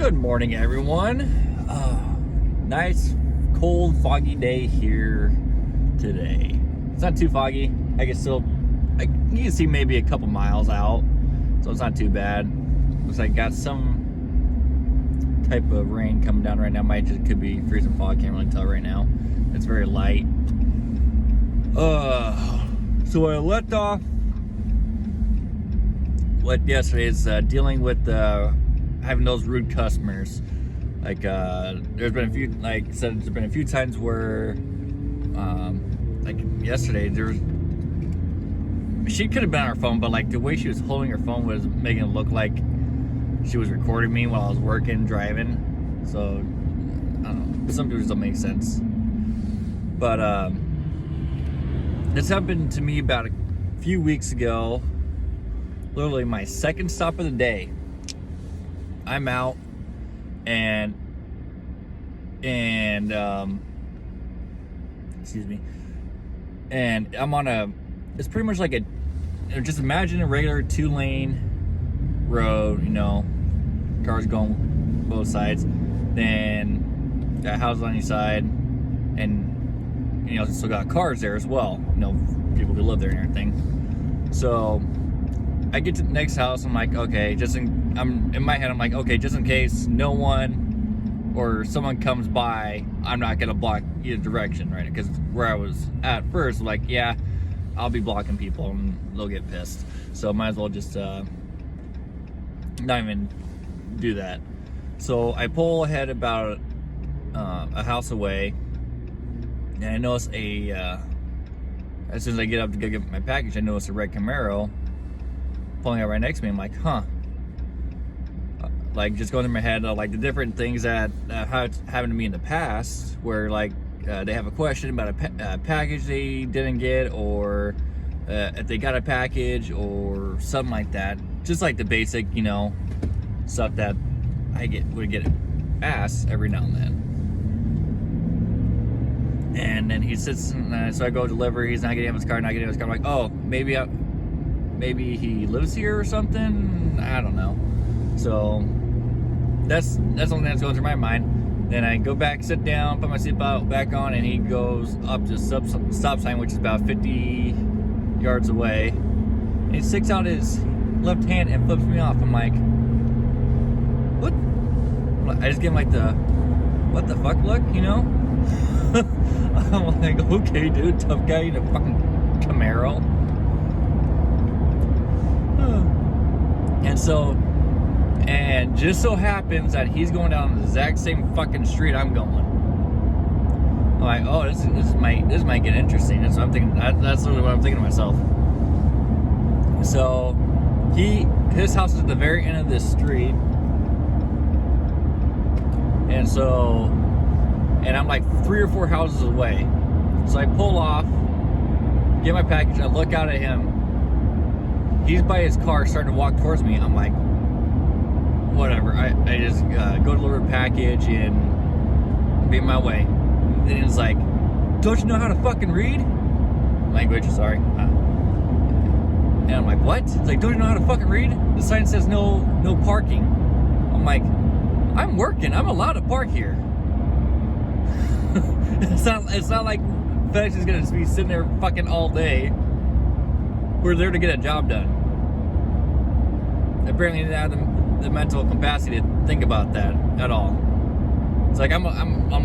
Good morning, everyone. Nice, cold, foggy day here today. It's not too foggy. I can still, you can see maybe a couple miles out, so it's not too bad. Looks like got some type of rain coming down right now. Could be freezing fog. Can't really tell right now. It's very light. So I left off yesterday is dealing with having those rude customers. Like there's been a few, like I said, there's been a few times where like yesterday she could have been on her phone, but like the way she was holding her phone was making it look like she was recording me while I was working, driving. So I don't know, some people just don't make sense. But this happened to me about a few weeks ago. Literally my second stop of the day. I'm out and excuse me, and I'm on it's pretty much like just imagine a regular 2-lane road, you know, cars going both sides, then got houses on each side, and you know, still got cars there as well, you know, people who live there and everything. So I get to the next house, I'm like, okay, I'm in my head, I'm like, okay, just in case no one or someone comes by, I'm not gonna block either direction, right? Because where I was at first, like, yeah, I'll be blocking people and they'll get pissed. So might as well just not even do that. So I pull ahead about a house away, and I notice as soon as I get up to go get my package, I notice a red Camaro pulling out right next to me. I'm like, huh. Like, just going through my head, like the different things that happened to me in the past, where like they have a question about a package they didn't get, or if they got a package or something like that. Just like the basic, you know, stuff that would get asked every now and then. And then he sits, so I go deliver. He's not getting out of his car, I'm like, oh, maybe he lives here or something. I don't know. So that's something that's going through my mind. Then I go back, sit down, put my seatbelt back on, and he goes up to stop sign, which is about 50 yards away. And he sticks out his left hand and flips me off. I'm like, what? I just give him like the what the fuck look, you know? I'm like, okay, dude, tough guy in a fucking Camaro. And just so happens that he's going down the exact same fucking street I'm going. I'm like, oh, this might get interesting. That's what I'm thinking. That's literally what I'm thinking to myself. So his house is at the very end of this street, and I'm like 3 or 4 houses away. So I pull off, get my package, I look out at him. He's by his car starting to walk towards me. I'm like, whatever. I just go deliver a package and be on my way. Then he's like, don't you know how to fucking read? Language, sorry. And I'm like, what? He's like, don't you know how to fucking read? The sign says no parking. I'm like, I'm working. I'm allowed to park here. It's not like FedEx is gonna be sitting there fucking all day. We're there to get a job done. Apparently, he didn't have the mental capacity to think about that at all. It's like I'm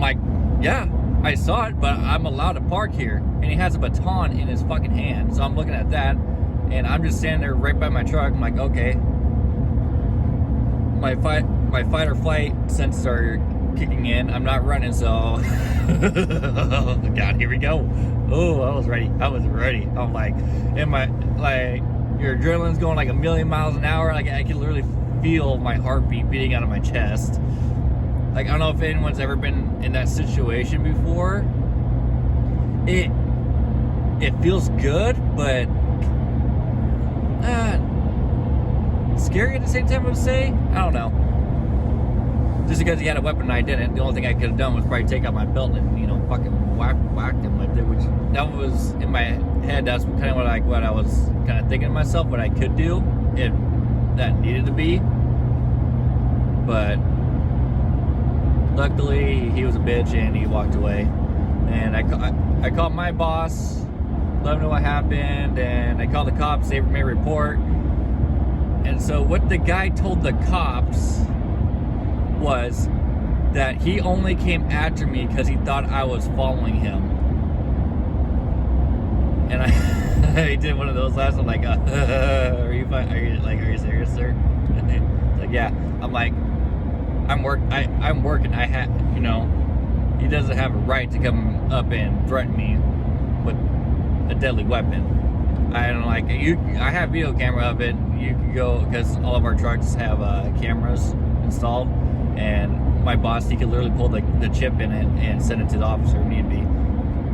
like, yeah, I saw it, but I'm allowed to park here. And he has a baton in his fucking hand. So I'm looking at that, and I'm just standing there right by my truck. I'm like, okay. My fight or flight senses are kicking in. I'm not running, so God, here we go. Oh, I was ready. I'm like, your adrenaline's going like a million miles an hour. Like, I can literally feel my heartbeat beating out of my chest. Like, I don't know if anyone's ever been in that situation before. It feels good, but scary at the same time, I would say. I don't know. Just because he had a weapon and I didn't, the only thing I could have done was probably take out my belt and, you know, fucking whacked him with it, which that was in my head. That's kind of what I was kind of thinking to myself, what I could do if that needed to be. But luckily he was a bitch and he walked away. And I called my boss, let him know what happened, and I called the cops. They made a report. And so what the guy told the cops was that he only came after me because he thought I was following him. And I did one of those last. I'm like, are you serious, sir? It's like, yeah. I'm like, I'm working. I had, you know, he doesn't have a right to come up and threaten me with a deadly weapon. I don't like you. I have video camera of it. You can go, because all of our trucks have cameras installed, and my boss, he could literally pull the chip in it and send it to the officer if need be,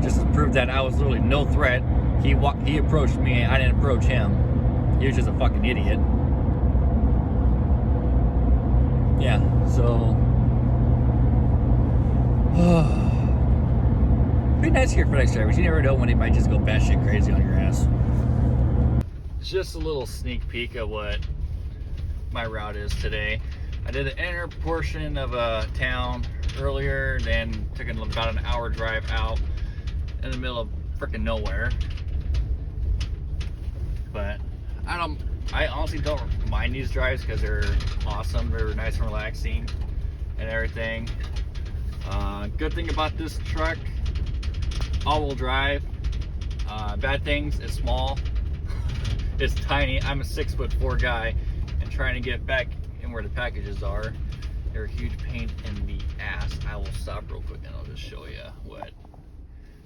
just to prove that I was literally no threat. He approached me, I didn't approach him. He was just a fucking idiot. Yeah, so be nice to your FedEx drivers. You never know when they might just go batshit crazy on your ass. Just a little sneak peek of what my route is today. I did the inner portion of a town earlier, then took about an hour drive out in the middle of freaking nowhere. But I honestly don't mind these drives because they're awesome. They're nice and relaxing and everything. Good thing about this truck, all-wheel drive. Bad things, it's small. It's tiny. I'm a 6'4" guy, and trying to get back in where the packages are, they're a huge pain in the ass. I will stop real quick and I'll just show you what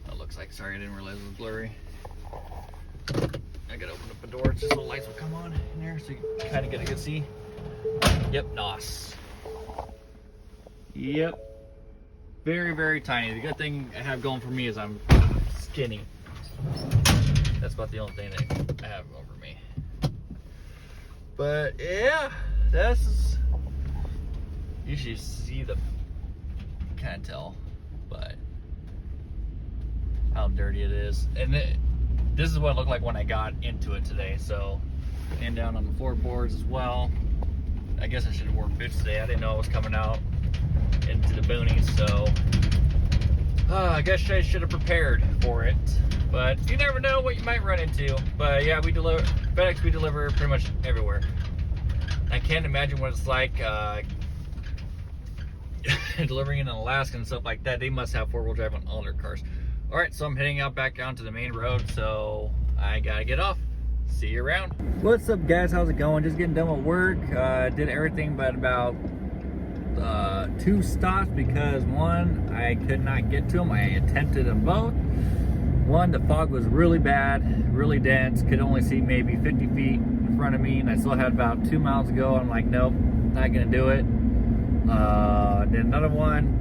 that looks like. Sorry, I didn't realize it was blurry. I gotta open up the door so the lights will come on in there so you kind of get a good see. Yep, NOS. Yep. Very, very tiny. The good thing I have going for me is I'm skinny. That's about the only thing that I have over me. But yeah, you should see can't tell, but how dirty it is. And this is what it looked like when I got into it today. So, and down on the floorboards as well. I guess I should have wore boots today. I didn't know it was coming out into the boonies, so I guess I should have prepared for it. But you never know what you might run into. But yeah, FedEx, we deliver pretty much everywhere. I can't imagine what it's like delivering in Alaska and stuff like that. They must have four-wheel drive on all their cars. All right, so I'm heading out back onto the main road, so I gotta get off. See you around. What's up, guys? How's it going? Just getting done with work. Did everything but about 2 stops because one, I could not get to them. I attempted them both. One, the fog was really bad, really dense. Could only see maybe 50 feet in front of me, and I still had about 2 miles to go. I'm like, nope, not gonna do it. Then another one,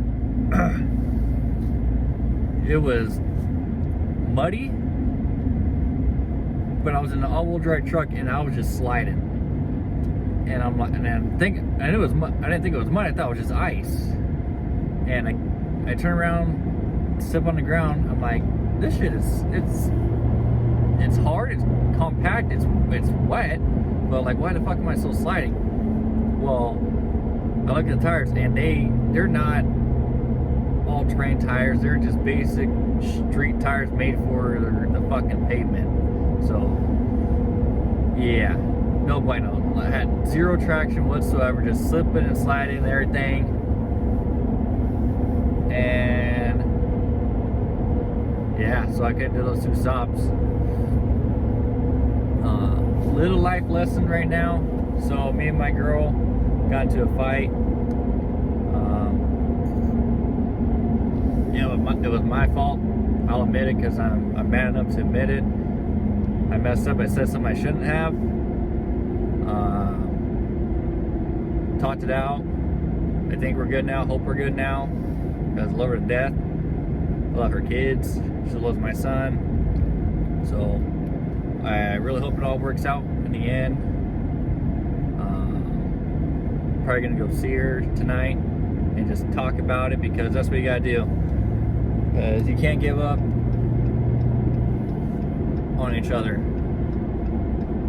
it was muddy, but I was in an all-wheel drive truck and I was just sliding. And I'm like, and I didn't think it was mud. I thought it was just ice. And I turn around, step on the ground. I'm like, this shit it's hard, it's compact, it's wet, but like, why the fuck am I still sliding? Well, I look at the tires and they're not all-terrain tires. They're just basic street tires made for the fucking pavement. So yeah, no bueno. I had zero traction whatsoever, just slipping and sliding and everything. And yeah, so I couldn't do those 2 stops. Little life lesson right now. So me and my girl got into a fight. You know, it was my fault. I'll admit it because I'm man enough to admit it. I messed up. I said something I shouldn't have. Talked it out. I think we're good now. Hope we're good now. Because I love her to death. I love her kids. She loves my son. So I really hope it all works out in the end. Probably gonna go see her tonight and just talk about it because that's what you gotta do. Because you can't give up on each other.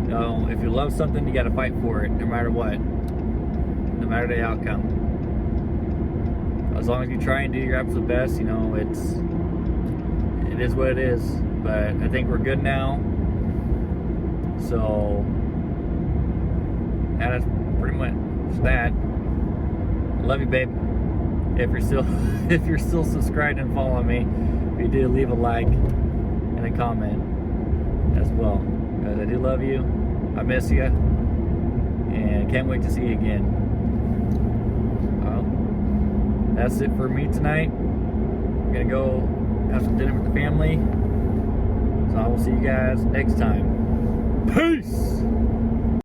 You know, if you love something, you gotta fight for it, no matter what, no matter the outcome. as long as you try and do your absolute best, you know, it is what it is. But I think we're good now. So that's pretty much that. Love you, babe. If you're still subscribed and following me, if you do, leave a like and a comment as well, because I do love you. I miss you, and can't wait to see you again. That's it for me tonight. I'm gonna go have some dinner with the family. So I will see you guys next time. Peace!